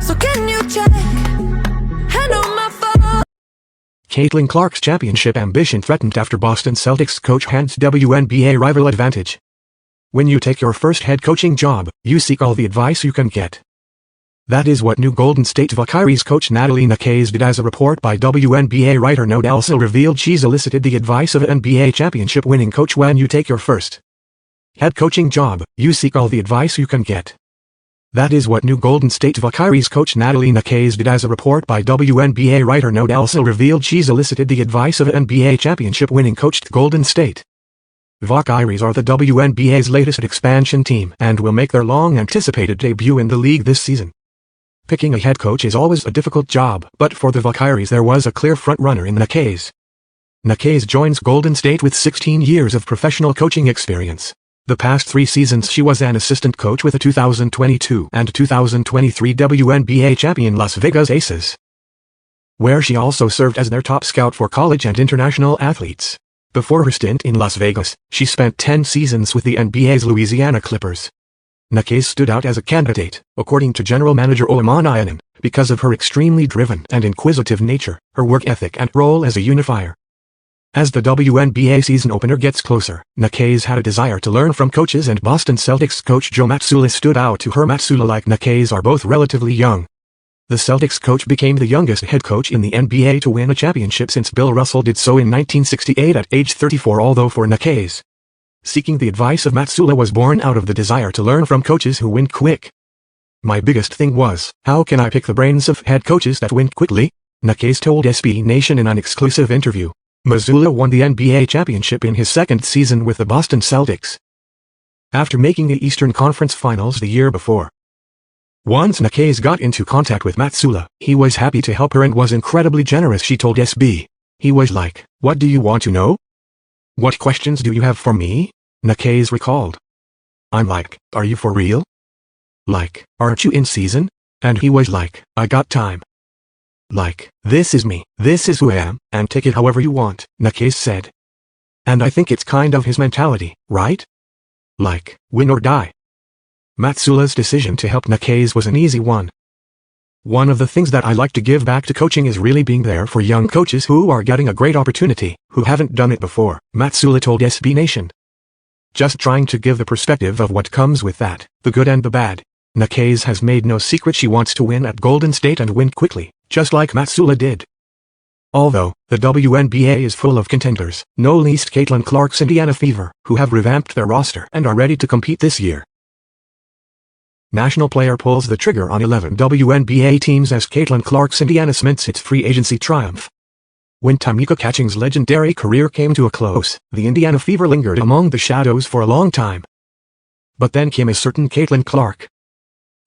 So can you check? Hand on my phone. Caitlin Clark's championship ambition threatened after Boston Celtics coach hands WNBA rival advantage. When you take your first head coaching job, you seek all the advice you can get. That is what new Golden State Valkyries coach Natalie Esquire did, as a report by WNBA writer Natalie Esquire revealed. She's elicited the advice of an NBA championship-winning coach. When you take your first head coaching job, you seek all the advice you can get. That is what new Golden State Valkyries coach Natalie Esquire did, as a report by WNBA writer Natalie Esquire revealed. She's elicited the advice of an NBA championship-winning coach. Golden State Valkyries are the WNBA's latest expansion team and will make their long-anticipated debut in the league this season. Picking a head coach is always a difficult job, but for the Valkyries there was a clear front-runner in Esquire. Esquire joins Golden State with 16 years of professional coaching experience. The past 3 seasons she was an assistant coach with the 2022 and 2023 WNBA champion Las Vegas Aces, where she also served as their top scout for college and international athletes. Before her stint in Las Vegas, she spent 10 seasons with the NBA's Louisiana Clippers. Esquire stood out as a candidate, according to general manager Olamon Ayanen, because of her extremely driven and inquisitive nature, her work ethic and role as a unifier. As the WNBA season opener gets closer, Esquire had a desire to learn from coaches, and Boston Celtics coach Joe Mazzulla stood out to her. Mazzulla like Esquire are both relatively young. The Celtics coach became the youngest head coach in the NBA to win a championship since Bill Russell did so in 1968 at age 34, although for Esquire, seeking the advice of Mazzulla was born out of the desire to learn from coaches who win quick. My biggest thing was, how can I pick the brains of head coaches that win quickly? Esquire told SB Nation in an exclusive interview. Mazzulla won the NBA championship in his second season with the Boston Celtics, after making the Eastern Conference Finals the year before. Once Esquire got into contact with Mazzulla, he was happy to help her and was incredibly generous, she told SB. He was like, "What do you want to know? What questions do you have for me?" Esquire recalled. "I'm like, are you for real? Like, aren't you in season?" And he was like, "I got time. Like, this is me, this is who I am, and take it however you want," Esquire said. And I think it's kind of his mentality, right? Like, win or die. Mazzulla's decision to help Esquire was an easy one. "One of the things that I like to give back to coaching is really being there for young coaches who are getting a great opportunity, who haven't done it before," Mazzulla told SB Nation. "Just trying to give the perspective of what comes with that, the good and the bad." Esquire has made no secret she wants to win at Golden State and win quickly, just like Mazzulla did. Although, the WNBA is full of contenders, no least Caitlin Clark's Indiana Fever, who have revamped their roster and are ready to compete this year. National player pulls the trigger on 11 WNBA teams as Caitlin Clark's Indiana cements its free agency triumph. When Tamika Catching's legendary career came to a close, the Indiana Fever lingered among the shadows for a long time. But then came a certain Caitlin Clark.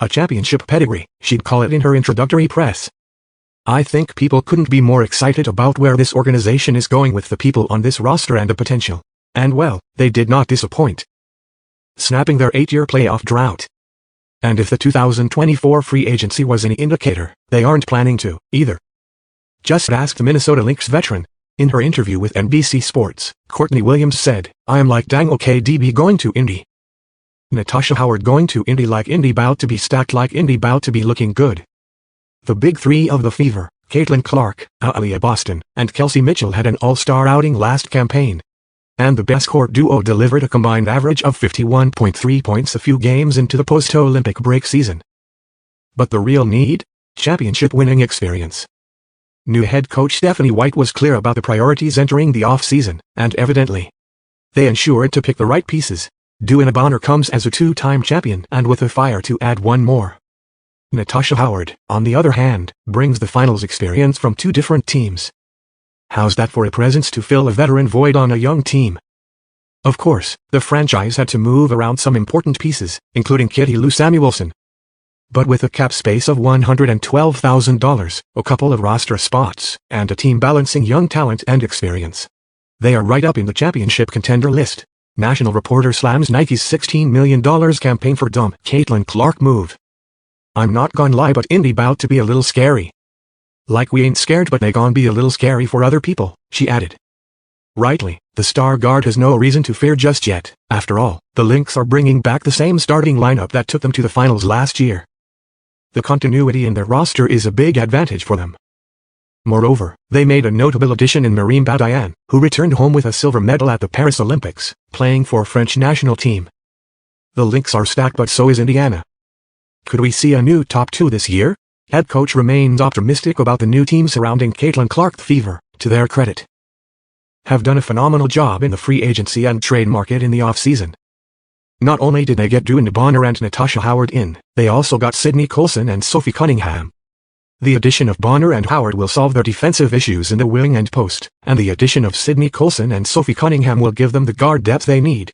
A championship pedigree, she'd call it in her introductory press. "I think people couldn't be more excited about where this organization is going with the people on this roster and the potential." And well, they did not disappoint, snapping their 8-year playoff drought. And if the 2024 free agency was any indicator, they aren't planning to, either. Just ask the Minnesota Lynx veteran. In her interview with NBC Sports, Courtney Williams said, "I am like, dang, okay, DB going to Indy. Natasha Howard going to Indy, like Indy bout to be stacked, like Indy bout to be looking good." The big three of the Fever, Caitlin Clark, Aaliyah Boston, and Kelsey Mitchell had an all-star outing last campaign. And the backcourt duo delivered a combined average of 51.3 points a few games into the post-Olympic break season. But the real need? Championship-winning experience. New head coach Stephanie White was clear about the priorities entering the off-season, and evidently, they ensured to pick the right pieces. Duana Bonner comes as a 2-time champion and with a fire to add one more. Natasha Howard, on the other hand, brings the finals experience from 2 different teams. How's that for a presence to fill a veteran void on a young team? Of course, the franchise had to move around some important pieces, including Kitty Lou Samuelson. But with a cap space of $112,000, a couple of roster spots, and a team balancing young talent and experience, they are right up in the championship contender list. National reporter slams Nike's $16 million campaign for dumb Caitlin Clark move. "I'm not gonna lie, but Indy bout to be a little scary. Like, we ain't scared, but they gon' be a little scary for other people," she added. Rightly, the star guard has no reason to fear just yet. After all, the Lynx are bringing back the same starting lineup that took them to the finals last year. The continuity in their roster is a big advantage for them. Moreover, they made a notable addition in Marim Badian, who returned home with a silver medal at the Paris Olympics, playing for French national team. The Lynx are stacked, but so is Indiana. Could we see a new top 2 this year? Head coach remains optimistic about the new team surrounding Caitlin Clark. The Fever, to their credit, have done a phenomenal job in the free agency and trade market in the off-season. Not only did they get Drew Bonner and Natasha Howard in, they also got Sydney Colson and Sophie Cunningham. The addition of Bonner and Howard will solve their defensive issues in the wing and post, and the addition of Sydney Colson and Sophie Cunningham will give them the guard depth they need.